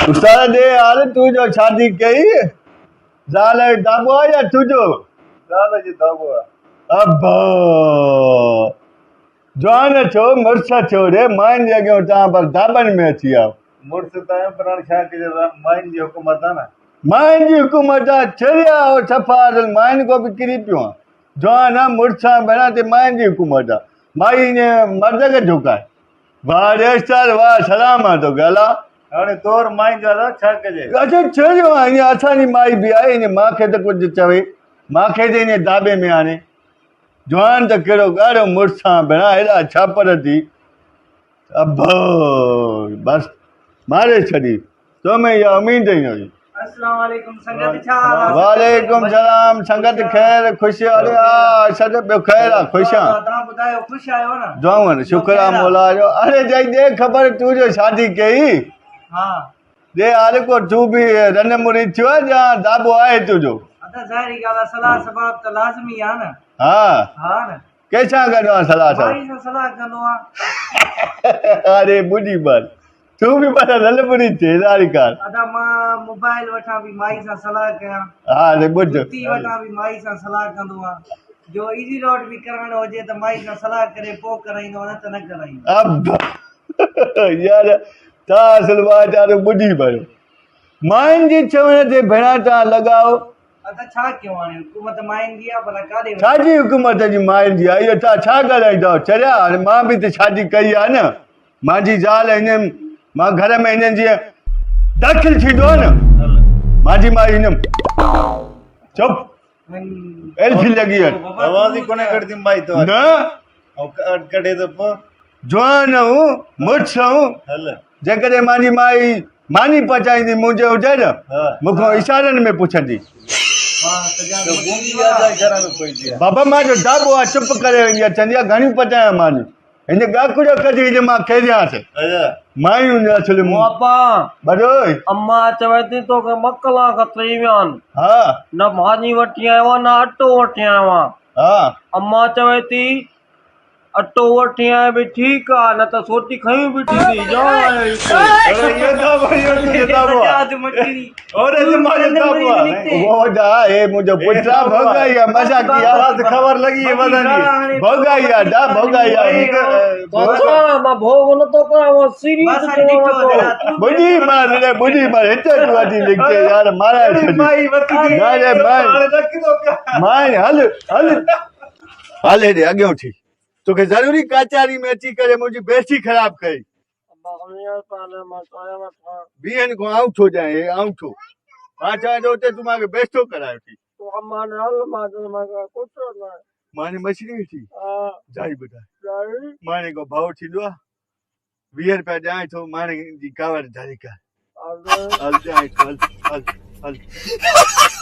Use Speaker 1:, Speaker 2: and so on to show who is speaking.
Speaker 1: उस्ताद दे यार तू जो शादी कई जाले दाबो या तुझो
Speaker 2: जाले जी दाबो
Speaker 1: अब जवान छो मुर्सा छो रे मान जगह ता पर दाबन में अची आओ
Speaker 2: मुर्स ताए प्राण छा के माइन जी हुकूमत है ना
Speaker 1: मान जी हुकूमत चरिया और सफार मान को भी किरी पियो जवान मुर्सा बना ते मान जी हुकूमत माई ने मर्द के झुका वाह रेस्टर वाह सलाम तो गला
Speaker 2: हाणे तोर माइन जो छा कजे
Speaker 1: अच्छा चरियो अञा असांजी माई बि आहे इन मांखे त कुझु चवे मांखे त इन दाबे में हाणे जवान त कहिड़ो ॻाढ़ो मुड़ुसां भेणा हेॾा छापर थी अब बस मारे छॾी तो में इहा उमेद ई हुई
Speaker 3: अस्सलाम वालेकुम संगत छा
Speaker 1: वालेकुम सलाम संगत ख़ैर ख़ुशि अरे आ सॾ ॿियो ख़ैर आहे ख़ुशि आहे
Speaker 3: तव्हां ॿुधायो ख़ुशि आहियो न
Speaker 1: जवान शुक्र आहे मौला जो अरे जई दे ख़बर तूं जो शादी कई
Speaker 3: हा
Speaker 1: दे हाल को तू भी रन मुरी थियो आहे या दाबो आहे तुंहिंजो
Speaker 3: अदा ज़ाहिरी ॻाल्हि आहे सलाह सबाब त लाज़मी आहे न
Speaker 1: हा
Speaker 3: न
Speaker 1: कंहिंसां गॾु आहे सलाह सां
Speaker 3: भाई सां सलाह कंदो आहे
Speaker 1: अरे बुढ़ी बात तू भी बड़ा रल मुरी थे दारी कार
Speaker 3: अदा मां मोबाइल वठां बि माई सां सलाह कयां
Speaker 1: हा रे बुझ
Speaker 3: जुती वठां बि माई सां सलाह कंदो आहे जो इजी रोड भी कराइणो हुजे त माई सां सलाह करे पोइ कराईंदो न त न कराईंदो
Speaker 1: अब यार ता असल बात यार बुढ़ी बरो मान जी चवण ते भेणा ता लगाओ
Speaker 3: अदा छा कयूं हाणे हुकूमत माइन जी आहे भला काॾे
Speaker 1: छाजी हुकूमत जी माइन जी आहे इहो ता छा ॻाल्हाईंदो चरिया हाणे मां बि त शादी कई आहे न मुंहिंजी ज़ाल हिन मां घर में हिननि जीअं दाख़िल थींदो आहे न मुंहिंजी मां हिन चुप एल्फी लॻी आहे
Speaker 2: आवाज़ ही कोने करती माई तो
Speaker 1: न
Speaker 2: और कढे तो पो
Speaker 1: जवान हूं मुड़ुस हूं
Speaker 2: हल
Speaker 1: जेकॾहिं मुंहिंजी माई मानी पचाईंदी मुंहिंजे हुजे न
Speaker 2: हां
Speaker 1: मूंखां इशारनि में पुछंदी
Speaker 2: तो बूंदी याद है घर में कोई दिया
Speaker 1: बाबा मां जो दाबो आहे चुप करे वेंदी आहे चवंदी आहे घणियूं पचायां मानी हिन ॻाकुड़ो कढी हिन मां खेॾियांसि
Speaker 2: अच्छा
Speaker 1: मायूं न असुल
Speaker 4: पापा
Speaker 1: बरोई
Speaker 4: अम्मा चवे थी तोखे ॿ कलाक थी विया आहिनि
Speaker 1: हा
Speaker 4: न भाॼी वठी आयो आहे न अटो वठी आयो आहे
Speaker 1: हा
Speaker 4: अम्मा चवे थी अटो वठी आए बि ठीकु आहे न त सोटी खयूं बि थींदी
Speaker 1: अरे ये दाबो ये तुझे दाबो
Speaker 3: याद मटी
Speaker 1: और ये मारे दाबो वो जा ए मुझे पुत्रा भगाया मजाक किया
Speaker 2: बात खबर लगी है बदनी
Speaker 1: भगाया डा भगाया
Speaker 4: अच्छा मां भोग न तो करां सीरियस
Speaker 1: बुढ़ी मार इते वादी लिखते यार मारा
Speaker 2: माई वकी
Speaker 1: ना रे माई हल हल हल रे आगे उठी तोखे जरूरी काचारी में अची करे मुझी बेइज्जती खराब कई बीहन को आउट हो जाए आउट हो हां चाहे तो ते तुम्हारे बेइज्जतो करायो थी
Speaker 4: तो अम्मा ने हल कुछ ना
Speaker 1: माने मछली थी जाई बेटा
Speaker 4: जाई
Speaker 1: माने को भाव थींदो 20 रुपया जाए तो माने जी कावर धारी का हल जाए हल हल हल